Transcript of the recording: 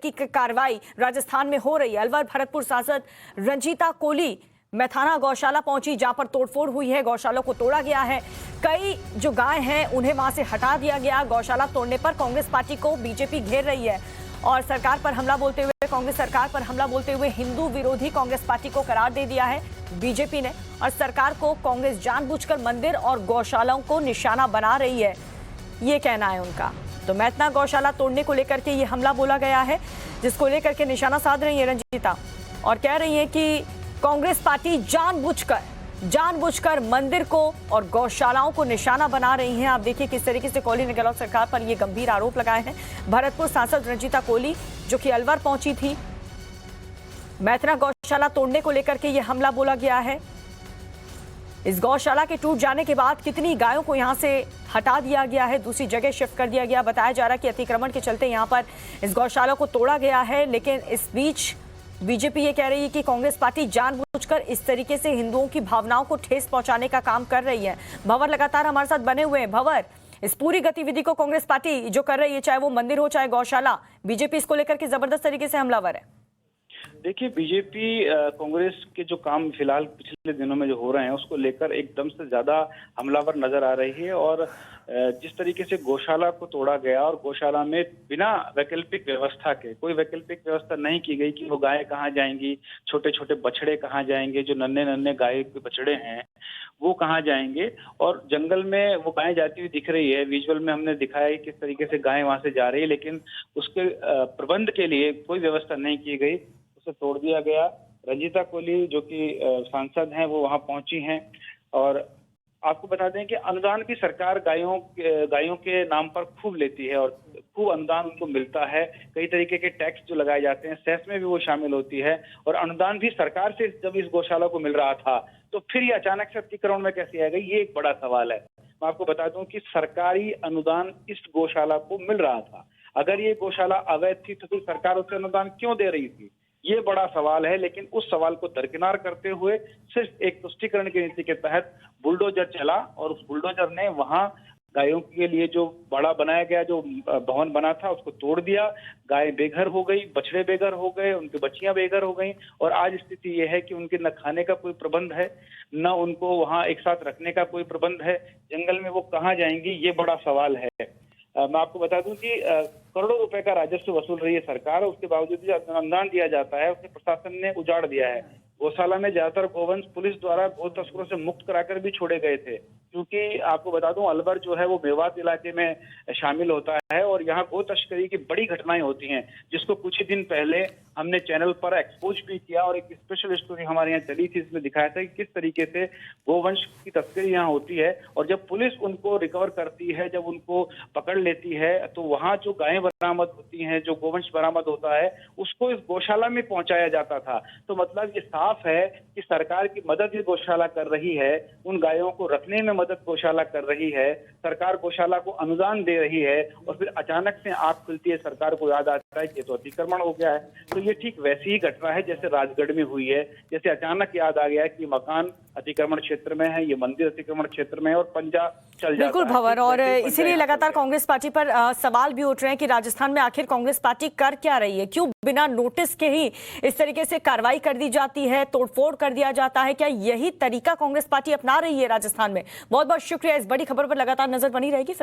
की कार्रवाई राजस्थान में हो रही है। अलवर भरतपुर सांसद रंजीता कोली मैथाना गौशाला पहुंची, जहां पर तोड़फोड़ हुई है, गौशाला को तोड़ा गया है। कई जो गाय हैं उन्हें वहां से हटा दिया गया। गौशाला तोड़ने पर कांग्रेस पार्टी को बीजेपी घेर रही है और सरकार पर हमला बोलते हुए कांग्रेस सरकार पर हमला बोलते हुए हिंदू विरोधी कांग्रेस पार्टी को करार दे दिया है बीजेपी ने। और सरकार को कांग्रेस जानबूझकर मंदिर और गौशालाओं को निशाना बना रही है, ये कहना है उनका। तो मैथना गौशाला तोड़ने को लेकर के ये हमला बोला गया है, जिसको लेकर के निशाना साध रही है रंजीता और कह रही है कि कांग्रेस पार्टी जानबूझकर मंदिर को और गौशालाओं को निशाना बना रही है। आप देखिए किस तरीके से कोहली ने गहलोत सरकार पर ये गंभीर आरोप लगाए हैं। भरतपुर सांसद रंजीता कोहली जो कि अलवर पहुंची थी, मैथना गौशाला तोड़ने को लेकर के ये हमला बोला गया है। इस गौशाला के टूट जाने के बाद कितनी गायों को यहां से हटा दिया गया है, दूसरी जगह शिफ्ट कर दिया गया। बताया जा रहा है कि अतिक्रमण के चलते यहां पर इस गौशाला को तोड़ा गया है, लेकिन इस बीच बीजेपी ये कह रही है कि कांग्रेस पार्टी जानबूझकर इस तरीके से हिंदुओं की भावनाओं को ठेस पहुंचाने का काम कर रही है। भंवर लगातार हमारे साथ बने हुए हैं। भंवर, इस पूरी गतिविधि को कांग्रेस पार्टी जो कर रही है, चाहे वो मंदिर हो चाहे गौशाला, बीजेपी इसको लेकर के जबरदस्त तरीके से हमलावर है। देखिए, बीजेपी कांग्रेस के जो काम फिलहाल पिछले दिनों में जो हो रहे हैं उसको लेकर एकदम से ज्यादा हमलावर नजर आ रही है। और जिस तरीके से गौशाला को तोड़ा गया और गौशाला में बिना वैकल्पिक व्यवस्था के, कोई वैकल्पिक व्यवस्था नहीं की गई कि वो गायें कहाँ जाएंगी, छोटे छोटे बछड़े कहाँ जाएंगे, जो नन्हे नन्हे गाय के बछड़े हैं वो कहाँ जाएंगे। और जंगल में वो गायें जाती हुई दिख रही है, विजुअल में हमने दिखाया है किस तरीके से गायें वहां से जा रही है, लेकिन उसके प्रबंध के लिए कोई व्यवस्था नहीं की गई, उसे तोड़ दिया गया। रंजीता कोहली जो कि सांसद हैं वो वहां पहुंची हैं। और आपको बता दें कि अनुदान भी सरकार गायों के नाम पर खूब लेती है और खूब अनुदान उनको मिलता है। कई तरीके के टैक्स जो लगाए जाते हैं, सेस में भी वो शामिल होती है। और अनुदान भी सरकार से जब इस गौशाला को मिल रहा था, तो फिर ये अचानक से अतिक्रमण में कैसे आ गई, ये एक बड़ा सवाल है। मैं आपको बता दूं कि सरकारी अनुदान इस गौशाला को मिल रहा था। अगर ये गौशाला अवैध थी तो फिर सरकार उसे अनुदान क्यों दे रही थी, ये बड़ा सवाल है। लेकिन उस सवाल को दरकिनार करते हुए सिर्फ एक तुष्टीकरण की नीति के तहत बुलडोजर चला और उस बुलडोजर ने वहां गायों के लिए जो बड़ा बनाया गया जो भवन बना था उसको तोड़ दिया। गाय बेघर हो गई, बछड़े बेघर हो गए, उनकी बच्चियां बेघर हो गई। और आज स्थिति ये है कि उनके न खाने का कोई प्रबंध है, न उनको वहां एक साथ रखने का कोई प्रबंध है। जंगल में वो कहाँ जाएंगी, ये बड़ा सवाल है। मैं आपको बता दूं कि करोड़ों रुपए का राजस्व वसूल रही है सरकार, उसके बावजूद भी अनुदान दिया जाता है, उसे प्रशासन ने उजाड़ दिया है। गौशाला में ज्यादातर गोवंश पुलिस द्वारा गौ तस्करों से मुक्त कराकर भी छोड़े गए थे, क्योंकि आपको बता दूं अलवर जो है वो मेवात इलाके में शामिल होता है और यहाँ गौ तस्करी की बड़ी घटनाएं होती हैं, जिसको कुछ ही दिन पहले हमने चैनल पर एक्सपोज भी किया और एक स्पेशल स्टोरी हमारे यहाँ चली थी, इसमें दिखाया था कि किस तरीके से गोवंश की तस्करी यहाँ होती है। और जब पुलिस उनको रिकवर करती है, जब उनको पकड़ लेती है, तो वहाँ जो गायें बरामद होती हैं, जो गोवंश बरामद होता है, उसको इस गौशाला में पहुंचाया जाता था। तो मतलब ये साफ है कि सरकार की मदद ही गौशाला कर रही है, उन गायों को रखने में मदद गौशाला कर रही है, सरकार गौशाला को अनुदान दे रही है। और फिर अचानक से आंख खुलती है, सरकार को याद आता है कि तो अतिक्रमण हो गया है। तो ये ठीक वैसी ही घटना है जैसे राजगढ़ में हुई है, जैसे अचानक याद आ गया है कि मकान अतिक्रमण क्षेत्र में है, ये मंदिर अतिक्रमण क्षेत्र में है और पंजा चल जाता है। बिल्कुल भंवर, और इसीलिए लगातार कांग्रेस पार्टी पर सवाल भी उठ रहे हैं कि राजस्थान में आखिर कांग्रेस पार्टी कर क्या रही है, क्यों बिना नोटिस के ही इस तरीके से कार्रवाई कर दी जाती है, तोड़फोड़ कर दिया जाता है। क्या यही तरीका कांग्रेस पार्टी अपना रही है राजस्थान में? बहुत बहुत शुक्रिया, इस बड़ी खबर पर लगातार नजर बनी रहेगी।